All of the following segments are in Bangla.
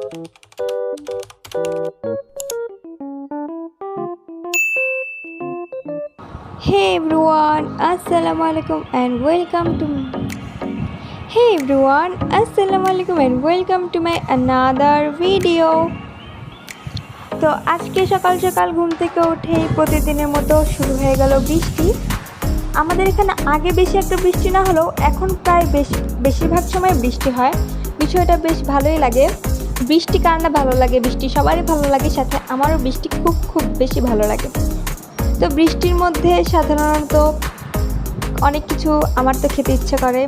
Hey everyone, Assalamu alaikum and welcome to my another video. তো আজকে সকাল সকাল ঘুম থেকে উঠেই প্রতিদিনের মতো শুরু হয়ে গেল বৃষ্টি। আমাদের এখানে আগে বেশি একটা বৃষ্টি না হলেও এখন প্রায় বেশিরভাগ সময় বৃষ্টি হয়। বিষয়টা বেশ ভালোই লাগে। বৃষ্টি কার না ভালো লাগে, বৃষ্টি সবারই ভালো লাগে, সাথে আমারও বৃষ্টি খুব বেশি ভালো লাগে। তো বৃষ্টির মধ্যে সাধারণত অনেক কিছু আমার তো খেতে ইচ্ছে করে,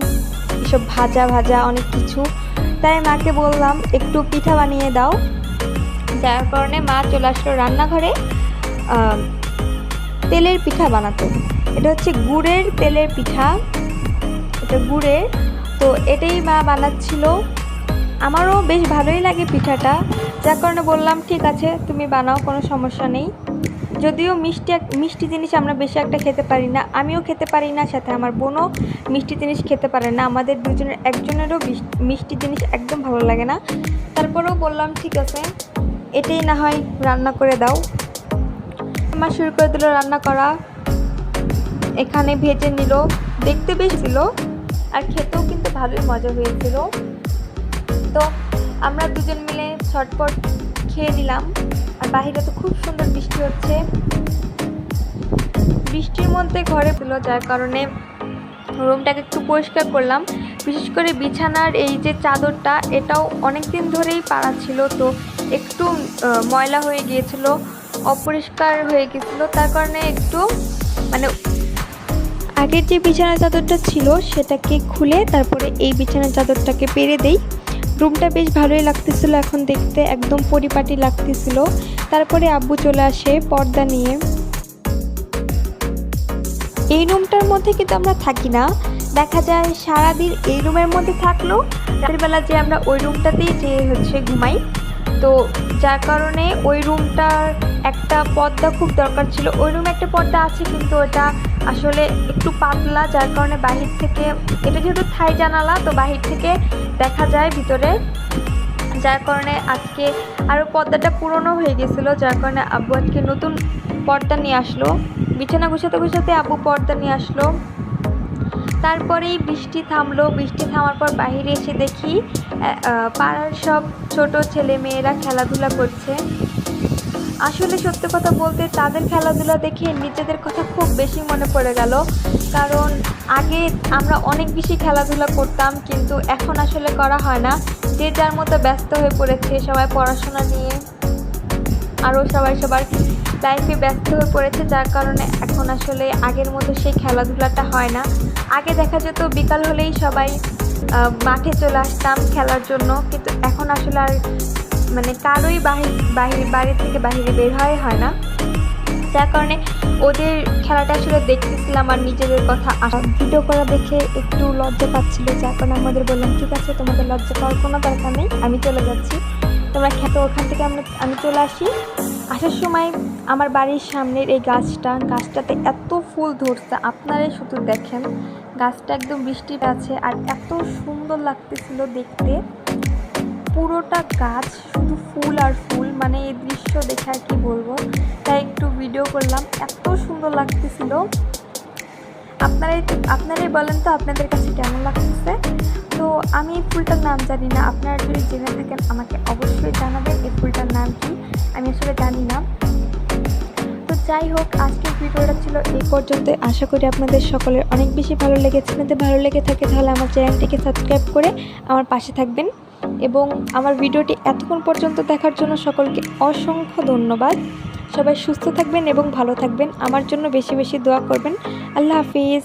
এসব ভাজা অনেক কিছু। তাই মাকে বললাম একটু পিঠা বানিয়ে দাও, যার কারণে মা চলে আসলো রান্নাঘরে তেলের পিঠা বানাতো। এটা হচ্ছে গুড়ের তেলের পিঠা, এটা গুড়ের। তো এটাই মা বানাচ্ছিল। আমারও বেশ ভালোই লাগে পিঠাটা, যার কারণে বললাম ঠিক আছে তুমি বানাও, কোনো সমস্যা নেই। যদিও মিষ্টি জিনিস আমরা বেশি একটা খেতে পারি না, আমিও খেতে পারি না, সাথে আমার বোনও মিষ্টি জিনিস খেতে পারে না। আমাদের দুজনের একজনেরও মিষ্টি জিনিস একদম ভালো লাগে না। তারপরেও বললাম ঠিক আছে এটাই না হয় রান্না করে দাও। মা শুরু করে দিল রান্না করা। এখানে ভেজে নিল, দেখতে বেশ ছিল আর খেতেও কিন্তু ভালোই মজা হয়েছিল। তো আমরা দুজন মিলে ছটপট খেয়ে নিলাম। আর বাইরে তো খুব সুন্দর বৃষ্টি হচ্ছে। বৃষ্টির মধ্যে ঘরে ছিল, যার কারণে রুমটাকে একটু পরিষ্কার করলাম। বিশেষ করে বিছানার এই যে চাদরটা, এটাও অনেক দিন ধরেই পাড়া ছিল, তো একটু ময়লা হয়ে গিয়েছিল, অপরিষ্কার হয়ে গিয়েছিল। তার কারণে একটু আগের যে বিছানার চাদরটা ছিল সেটাকে খুলে তারপরে এই বিছানার চাদরটাকে পেরে দেই। রুমটা বেশ ভালোই লাগতেছিল, এখন দেখতে একদম পরিপাটি লাগতেছিল। তারপরে আব্বু চলে আসে পর্দা নিয়ে। এই রুমটার মধ্যে কিন্তু আমরা থাকি না, দেখা যায় সারাদিন এই রুমের মধ্যে থাকলেও রাতেরবেলা যে আমরা ওই রুমটাতেই যে ঘুমাই। তো যার কারণে ওই রুমটার একটা পর্দা খুব দরকার ছিল। ওই রুমে একটা পর্দা আছে কিন্তু ওটা আসলে একটু পাতলা, যার কারণে বাহির থেকে, এটা যেহেতু থাই জানালা তো বাহির থেকে দেখা যায় ভিতরে, যার কারণে আজকে আরও পর্দাটা পুরনো হয়ে গেছিলো, যার কারণে আব্বু আজকে নতুন পর্দা নিয়ে আসলো। বিছানা গুছাতে আব্বু পর্দা নিয়ে আসলো। তারপরেই বৃষ্টি থামলো। বৃষ্টি থামার পর বাইরে এসে দেখি পাড়ার সব ছোট ছেলে মেয়েরা খেলাধুলা করছে। আসলে সত্যি কথা বলতে তাদের খেলাধুলা দেখে নিজেদের কথা খুব বেশি মনে পড়ে গেল, কারণ আগে আমরা অনেক বেশি খেলাধুলা করতাম, কিন্তু এখন আসলে করা হয় না। যে যার মতো ব্যস্ত হয়ে পড়েছে, সবাই পড়াশোনা নিয়ে আরও সবার লাইফে ব্যস্ত হয়ে পড়েছে, যার কারণে এখন আসলে আগের মতো সেই খেলাধুলাটা হয় না। আগে দেখা যেত বিকাল হলেই সবাই মাঠে চলে আসতাম খেলার জন্য, কিন্তু এখন আসলে আর কারোই বাড়ি থেকে বাহিরে বের হয় না, যার কারণে ওদের খেলাটা আসলে দেখতেছিলাম আর নিজেদের কথা ভিডিও করা দেখে একটু লজ্জা পাচ্ছিল, যার কারণে আমাদের বললাম ঠিক আছে তোমাদের লজ্জা পাওয়ার কোনো দরকার নেই, আমি চলে যাচ্ছি, তোমরা খেতে। ওখান থেকে আমি চলে আসি। আসার সময় আমার বাড়ির সামনের এই গাছটাতে এত ফুল ধরছে, আপনারাই শুধু দেখেন। গাছটা একদম বৃষ্টিতে আছে আর এত সুন্দর লাগতেছিল দেখতে। পুরোটা গাছ শুধু ফুল আর ফুল, এই দৃশ্য দেখে আর কি বলবো, তাই একটু ভিডিও করলাম। এত সুন্দর লাগতেছিল। আপনারাই বলেন তো আপনাদের কাছে কেমন লাগতেছে। তো আমি এই ফুলটার নাম জানি না, আপনারা যদি জেনে থাকেন আমাকে অবশ্যই জানাবেন এই ফুলটার নাম কি, আমি আসলে জানি না। তো যাই হোক, আজকের ভিডিওটা ছিল এই পর্যন্ত। আশা করি আপনাদের সকলের অনেক বেশি ভালো লেগেছে। যদি ভালো লেগে থাকে তাহলে আমার চ্যানেলটিকে সাবস্ক্রাইব করে আমার পাশে থাকবেন, এবং আমার ভিডিওটি এতক্ষণ পর্যন্ত দেখার জন্য সকলকে অসংখ্য ধন্যবাদ। সবাই সুস্থ থাকবেন এবং ভালো থাকবেন, আমার জন্য বেশি দোয়া করবেন। আল্লাহ হাফিজ।